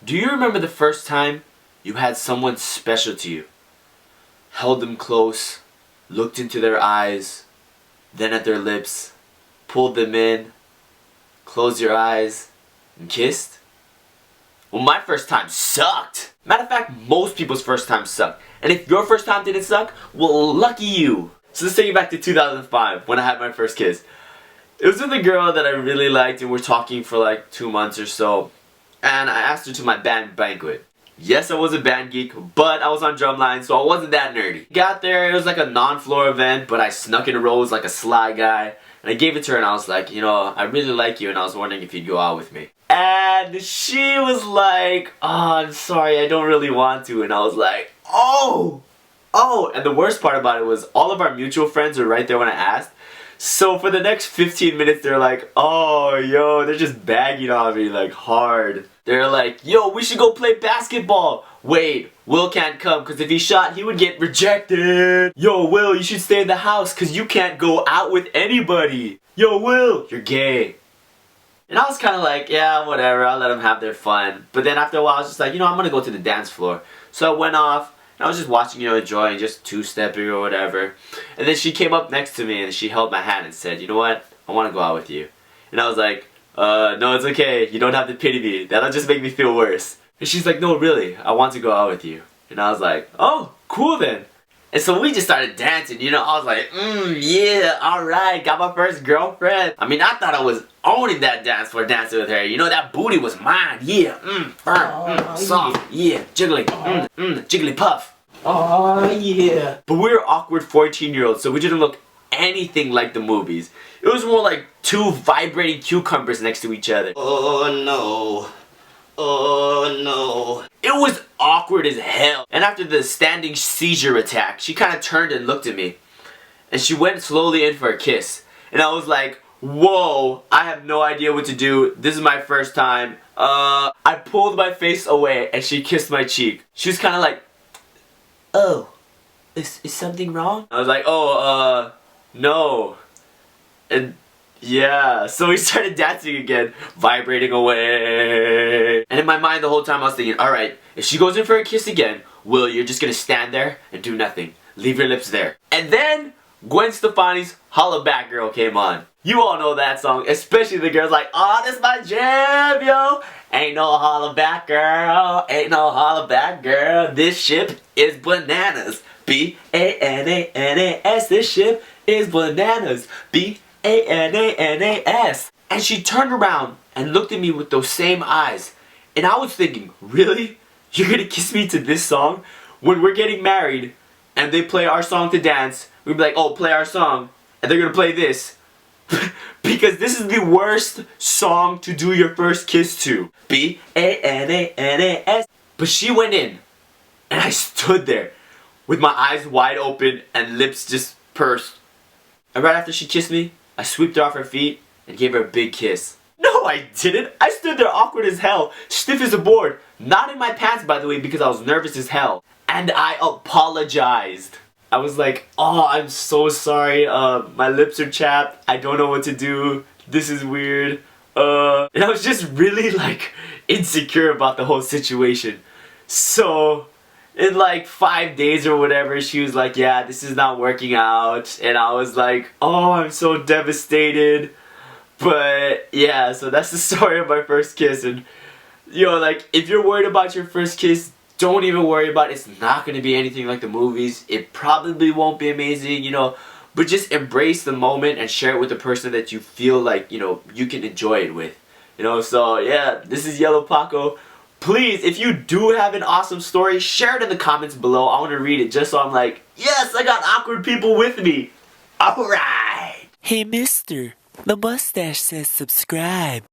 Do you remember the first time you had someone special to you? Held them close, looked into their eyes, then at their lips, pulled them in, closed your eyes, and kissed? Well, my first time sucked. Matter of fact, most people's first time sucked. And if your first time didn't suck, well, lucky you. So let's take it back to 2005 when I had my first kiss. It was with a girl that I really liked and we're talking for like 2 months or so. And I asked her to my band banquet. Yes, I was a band geek, but I was on drumline, so I wasn't that nerdy. Got there, it was like a non-floor event, but I snuck in rows like a sly guy. And I gave it to her and I was like, you know, I really like you and I was wondering if you'd go out with me. And she was like, oh, I'm sorry, I don't really want to. And I was like, oh! And the worst part about it was all of our mutual friends were right there when I asked. So for the next 15 minutes, they're like, oh, yo, they're just bagging on me like hard. They're like, yo, we should go play basketball. Wait, Will can't come because if he shot, he would get rejected. Yo, Will, you should stay in the house because you can't go out with anybody. Yo, Will, you're gay. And I was kind of like, yeah, whatever, I'll let them have their fun. But then after a while, I was just like, you know, I'm going to go to the dance floor. So I went off. And I was just watching, you know, enjoying, just two-stepping or whatever. And then she came up next to me and she held my hand and said, you know what, I want to go out with you. And I was like, no, it's okay, you don't have to pity me, that'll just make me feel worse. And she's like, no, really, I want to go out with you. And I was like, oh, cool then. And so we just started dancing, you know, I was like, yeah, alright, got my first girlfriend. I mean, I thought I was owning that dance floor dancing with her. You know, that booty was mine, yeah, firm, soft, yeah, jiggly, jiggly puff. Oh, yeah. But we were awkward 14-year-olds, so we didn't look anything like the movies. It was more like two vibrating cucumbers next to each other. Oh, no. Oh, no. It was awkward as hell. And after the standing seizure attack, she kind of turned and looked at me. And she went slowly in for a kiss. And I was like, whoa, I have no idea what to do. This is my first time. I pulled my face away and she kissed my cheek. She was kind of like, oh, is something wrong? I was like, oh, no. And yeah, so we started dancing again, vibrating away. And in my mind the whole time I was thinking, alright, if she goes in for a kiss again, Will, you're just gonna stand there and do nothing. Leave your lips there. And then Gwen Stefani's Holla Back Girl came on. You all know that song, especially the girls like, oh, this my jam, yo. Ain't no holla back girl, ain't no holla back girl. This ship is bananas. B-A-N-A-N-A-S. This ship is bananas. B-A-N-A-N-A-S. And she turned around and looked at me with those same eyes. And I was thinking, really? You're gonna kiss me to this song? When we're getting married and they play our song to dance, we'd be like, oh, play our song. And they're gonna play this. Because this is the worst song to do your first kiss to. B-A-N-A-N-A-S. But she went in. And I stood there with my eyes wide open and lips just pursed. And right after she kissed me, I swept her off her feet and gave her a big kiss. No, I didn't. I stood there awkward as hell, stiff as a board. Not in my pants, by the way, because I was nervous as hell. And I apologized. I was like, oh, I'm so sorry, my lips are chapped, I don't know what to do, this is weird, and I was just really, like, insecure about the whole situation. So, in like 5 days or whatever, she was like, yeah, this is not working out, and I was like, oh, I'm so devastated. But, yeah, so that's the story of my first kiss, and, you know, like, if you're worried about your first kiss, don't even worry about it. It's not going to be anything like the movies. It probably won't be amazing, you know. But just embrace the moment and share it with the person that you feel like, you know, you can enjoy it with. You know, so yeah, this is Yellow Paco. Please, if you do have an awesome story, share it in the comments below. I want to read it just so I'm like, yes, I got awkward people with me. Alright. Hey mister, the mustache says subscribe.